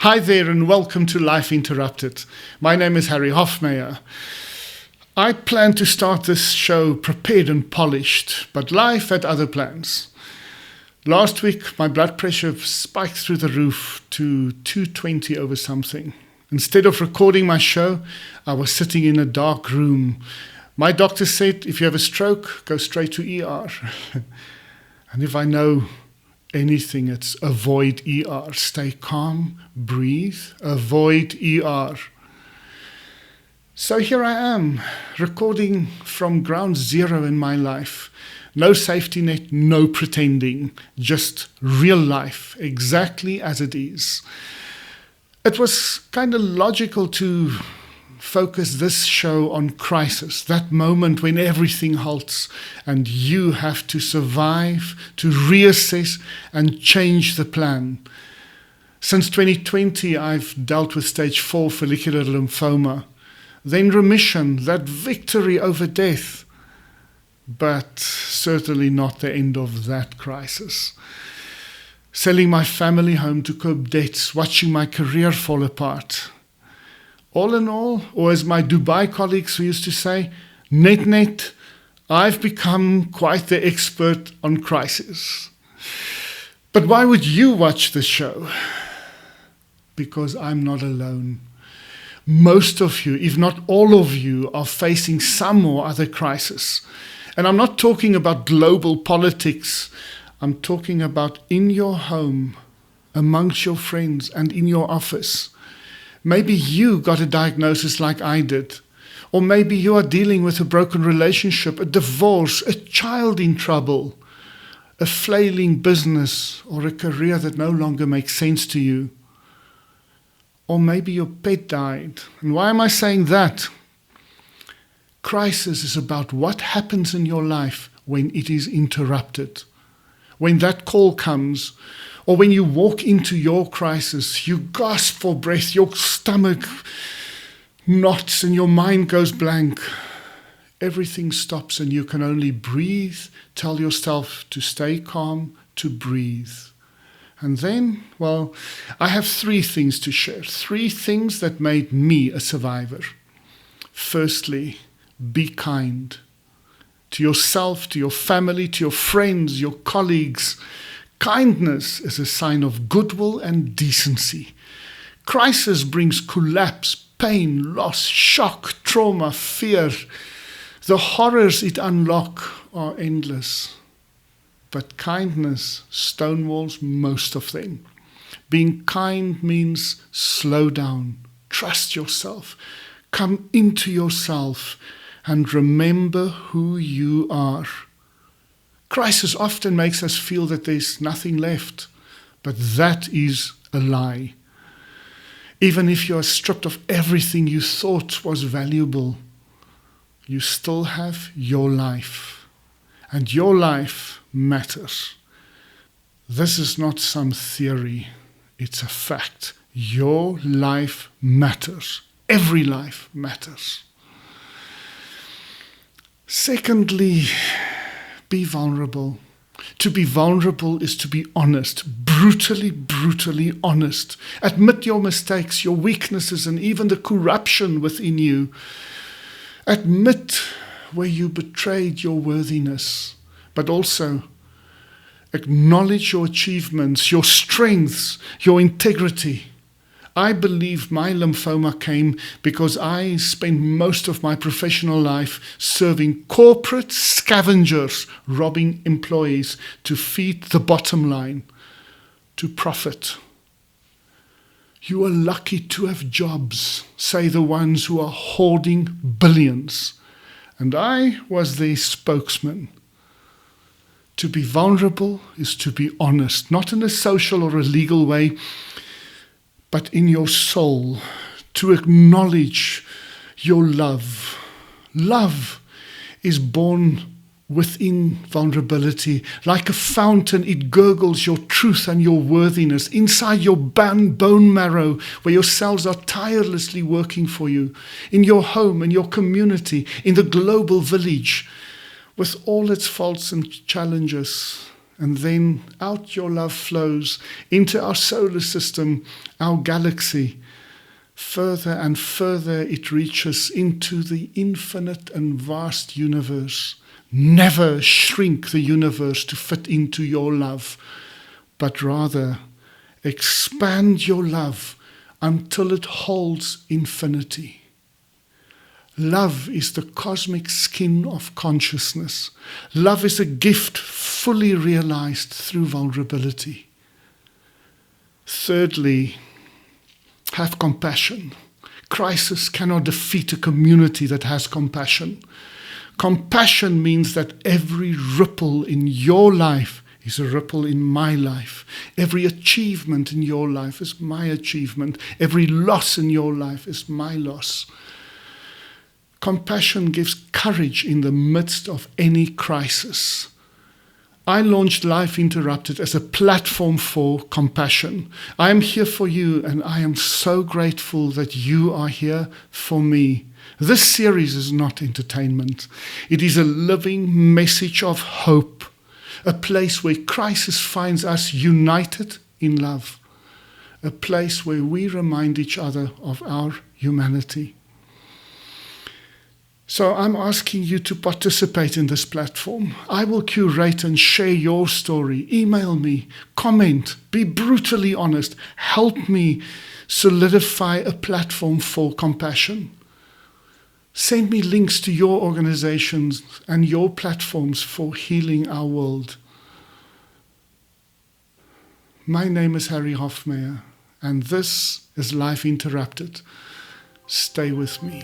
Hi there and welcome to Life Interrupted. My name is Hofmeyr. I planned to start this show prepared and polished, but life had other plans. Last week, my blood pressure spiked through the roof to 220 over something. Instead of recording my show, I was sitting in a dark room. My doctor said, if you have a stroke, go straight to ER. And if I know anything, it's avoid ER. Stay calm, breathe, avoid ER. So here I am, recording from ground zero in my life. No safety net, no pretending, just real life, exactly as it is. It was kind of logical to focus this show on crisis, that moment when everything halts and you have to survive, to reassess and change the plan. Since 2020, I've dealt with stage 4 follicular lymphoma, then remission, that victory over death, but certainly not the end of that crisis. Selling my family home to curb debts, watching my career fall apart. All in all, or as my Dubai colleagues used to say, net, I've become quite the expert on crisis. But why would you watch this show? Because I'm not alone. Most of you, if not all of you, are facing some or other crisis. And I'm not talking about global politics. I'm talking about in your home, amongst your friends, and in your office. Maybe you got a diagnosis like I did. Or maybe you are dealing with a broken relationship, a divorce, a child in trouble, a flailing business, or a career that no longer makes sense to you. Or maybe your pet died. And why am I saying that? Crisis is about what happens in your life when it is interrupted. When that call comes, or when you walk into your crisis, you gasp for breath, your stomach knots and your mind goes blank. Everything stops and you can only breathe, tell yourself to stay calm, to breathe. And then, well, I have 3 things to share, 3 things that made me a survivor. Firstly, be kind to yourself, to your family, to your friends, your colleagues. Kindness is a sign of goodwill and decency. Crisis brings collapse, pain, loss, shock, trauma, fear. The horrors it unlocks are endless. But kindness stonewalls most of them. Being kind means slow down, trust yourself, come into yourself, and remember who you are. Crisis often makes us feel that there's nothing left, but that is a lie. Even if you are stripped of everything you thought was valuable, you still have your life, and your life matters. This is not some theory, it's a fact. Your life matters. Every life matters. Secondly, be vulnerable. To be vulnerable is to be honest, brutally honest. Admit your mistakes, your weaknesses, and even the corruption within you. Admit where you betrayed your worthiness, but also acknowledge your achievements, your strengths, your integrity. I believe my lymphoma came because I spent most of my professional life serving corporate scavengers, robbing employees to feed the bottom line, to profit. You are lucky to have jobs, say the ones who are hoarding billions. And I was their spokesman. To be vulnerable is to be honest, not in a social or a legal way, but in your soul, to acknowledge your love. Love is born within vulnerability. Like a fountain, it gurgles your truth and your worthiness inside your bone marrow, where your cells are tirelessly working for you, in your home, in your community, in the global village, with all its faults and challenges. And then out your love flows into our solar system, our galaxy. Further and further it reaches into the infinite and vast universe. Never shrink the universe to fit into your love, but rather expand your love until it holds infinity. Love is the cosmic skin of consciousness. Love is a gift fully realized through vulnerability. Thirdly, have compassion. Crisis cannot defeat a community that has compassion. Compassion means that every ripple in your life is a ripple in my life. Every achievement in your life is my achievement. Every loss in your life is my loss. Compassion gives courage in the midst of any crisis. I launched Life Interrupted as a platform for compassion. I am here for you, and I am so grateful that you are here for me. This series is not entertainment. It is a living message of hope, a place where crisis finds us united in love, a place where we remind each other of our humanity. So I'm asking you to participate in this platform. I will curate and share your story. Email me, comment, be brutally honest. Help me solidify a platform for compassion. Send me links to your organizations and your platforms for healing our world. My name is Harry Hofmeyr, and this is Life Interrupted. Stay with me.